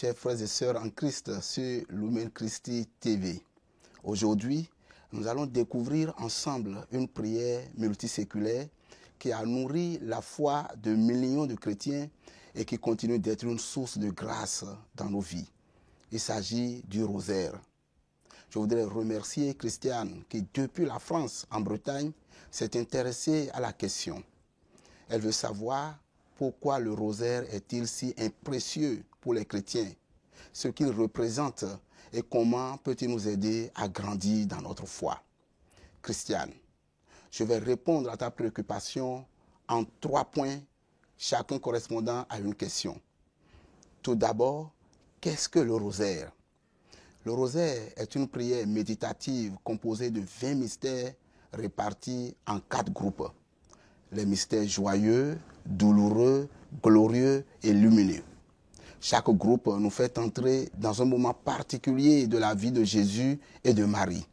chers frères et sœurs en Christ sur Lumen Christi TV. Aujourd'hui, nous allons découvrir ensemble une prière multiséculaire qui a nourri la foi de millions de chrétiens et qui continue d'être une source de grâce dans nos vies. Il s'agit du rosaire. Je voudrais remercier Christiane qui, depuis la France, en Bretagne, s'est intéressée à la question. Elle veut savoir pourquoi le rosaire est-il si précieux pour les chrétiens, ce qu'il représente et comment peut-il nous aider à grandir dans notre foi. Christiane, je vais répondre à ta préoccupation en 3 points, chacun correspondant à une question. Tout d'abord, qu'est-ce que le rosaire? Le rosaire est une prière méditative composée de 20 mystères répartis en 4 groupes. Les mystères joyeux, douloureux, glorieux et lumineux. Chaque groupe nous fait entrer dans un moment particulier de la vie de Jésus et de Marie.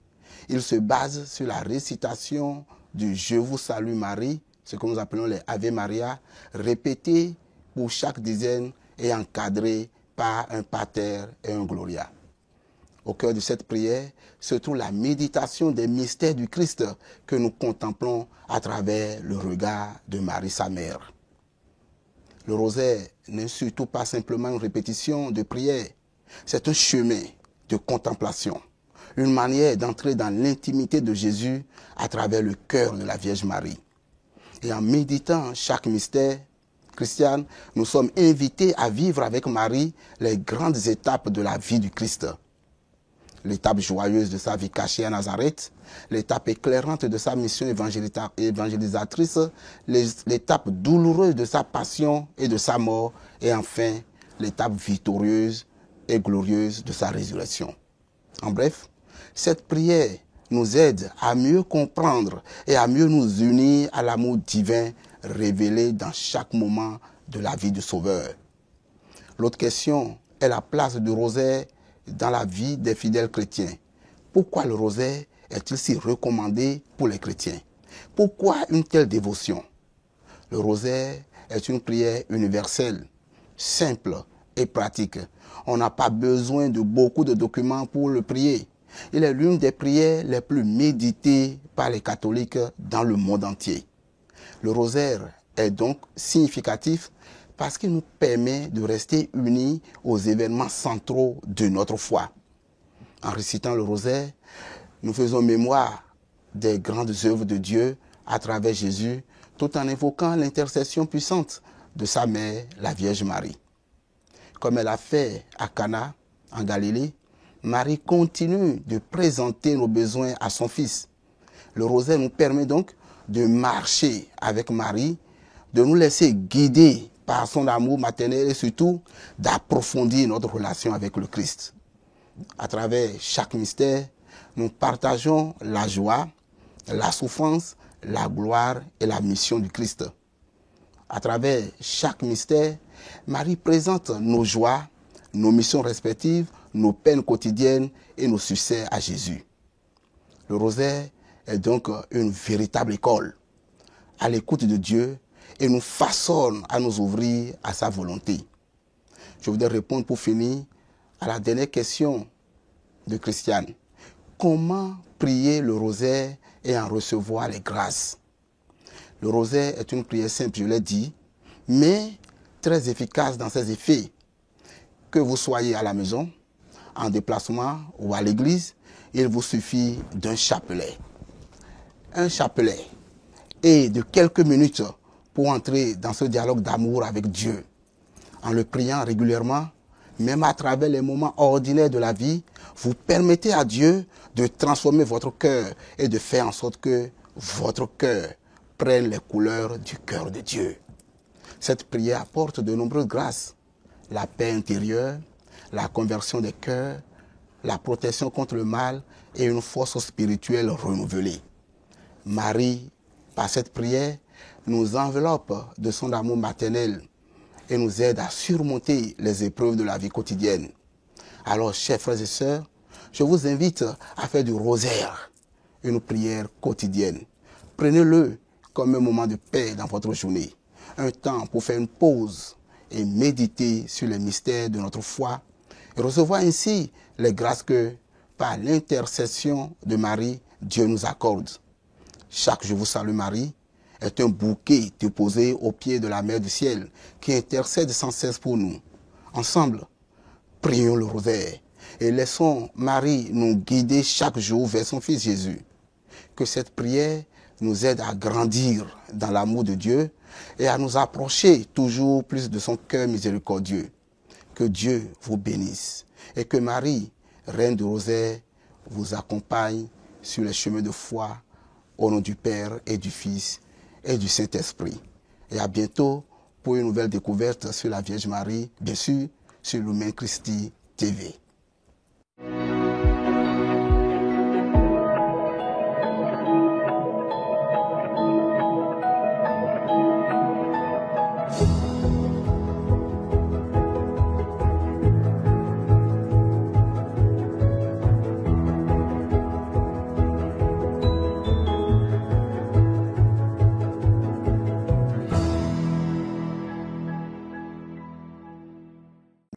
Il se base sur la récitation du « Je vous salue Marie », ce que nous appelons les Ave Maria, répété pour chaque dizaine et encadré par un pater et un gloria. Au cœur de cette prière se trouve la méditation des mystères du Christ que nous contemplons à travers le regard de Marie, sa mère. Le rosaire n'est surtout pas simplement une répétition de prière, c'est un chemin de contemplation, une manière d'entrer dans l'intimité de Jésus à travers le cœur de la Vierge Marie. Et en méditant chaque mystère, Christiane, nous sommes invités à vivre avec Marie les grandes étapes de la vie du Christ. L'étape joyeuse de sa vie cachée à Nazareth, l'étape éclairante de sa mission évangélisatrice, l'étape douloureuse de sa passion et de sa mort, et enfin, l'étape victorieuse et glorieuse de sa résurrection. En bref, cette prière nous aide à mieux comprendre et à mieux nous unir à l'amour divin révélé dans chaque moment de la vie du Sauveur. L'autre question est la place du rosaire dans la vie des fidèles chrétiens. Pourquoi le rosaire est-il si recommandé pour les chrétiens? Pourquoi une telle dévotion? Le rosaire est une prière universelle, simple et pratique. On n'a pas besoin de beaucoup de documents pour le prier. Il est l'une des prières les plus méditées par les catholiques dans le monde entier. Le rosaire est donc significatif parce qu'il nous permet de rester unis aux événements centraux de notre foi. En récitant le rosaire, nous faisons mémoire des grandes œuvres de Dieu à travers Jésus, tout en évoquant l'intercession puissante de sa mère, la Vierge Marie. Comme elle a fait à Cana, en Galilée, Marie continue de présenter nos besoins à son Fils. Le rosaire nous permet donc de marcher avec Marie, de nous laisser guider par son amour maternel et surtout d'approfondir notre relation avec le Christ. À travers chaque mystère, nous partageons la joie, la souffrance, la gloire et la mission du Christ. À travers chaque mystère, Marie présente nos joies, nos missions respectives, nos peines quotidiennes et nos succès à Jésus. Le rosaire est donc une véritable école à l'écoute de Dieu et nous façonne à nous ouvrir à sa volonté. Je voudrais répondre pour finir à la dernière question de Christiane. Comment prier le rosaire et en recevoir les grâces? Le rosaire est une prière simple, je l'ai dit, mais très efficace dans ses effets. Que vous soyez à la maison, en déplacement ou à l'église, il vous suffit d'un chapelet. Un chapelet et de quelques minutes pour entrer dans ce dialogue d'amour avec Dieu. En le priant régulièrement, même à travers les moments ordinaires de la vie, vous permettez à Dieu de transformer votre cœur et de faire en sorte que votre cœur prenne les couleurs du cœur de Dieu. Cette prière apporte de nombreuses grâces. La paix intérieure, la conversion des cœurs, la protection contre le mal et une force spirituelle renouvelée. Marie, par cette prière, nous enveloppe de son amour maternel et nous aide à surmonter les épreuves de la vie quotidienne. Alors, chers frères et sœurs, je vous invite à faire du rosaire une prière quotidienne. Prenez-le comme un moment de paix dans votre journée, un temps pour faire une pause et méditer sur les mystères de notre foi et recevoir ainsi les grâces que, par l'intercession de Marie, Dieu nous accorde. Chaque Je vous salue Marie est un bouquet déposé au pied de la Mère du Ciel qui intercède sans cesse pour nous. Ensemble, prions le rosaire et laissons Marie nous guider chaque jour vers son Fils Jésus. Que cette prière nous aide à grandir dans l'amour de Dieu et à nous approcher toujours plus de son cœur miséricordieux. Que Dieu vous bénisse et que Marie, Reine du Rosaire, vous accompagne sur les chemins de foi au nom du Père et du Fils et du Saint-Esprit. Et à bientôt pour une nouvelle découverte sur la Vierge Marie, bien sûr, sur Lumen Christi TV.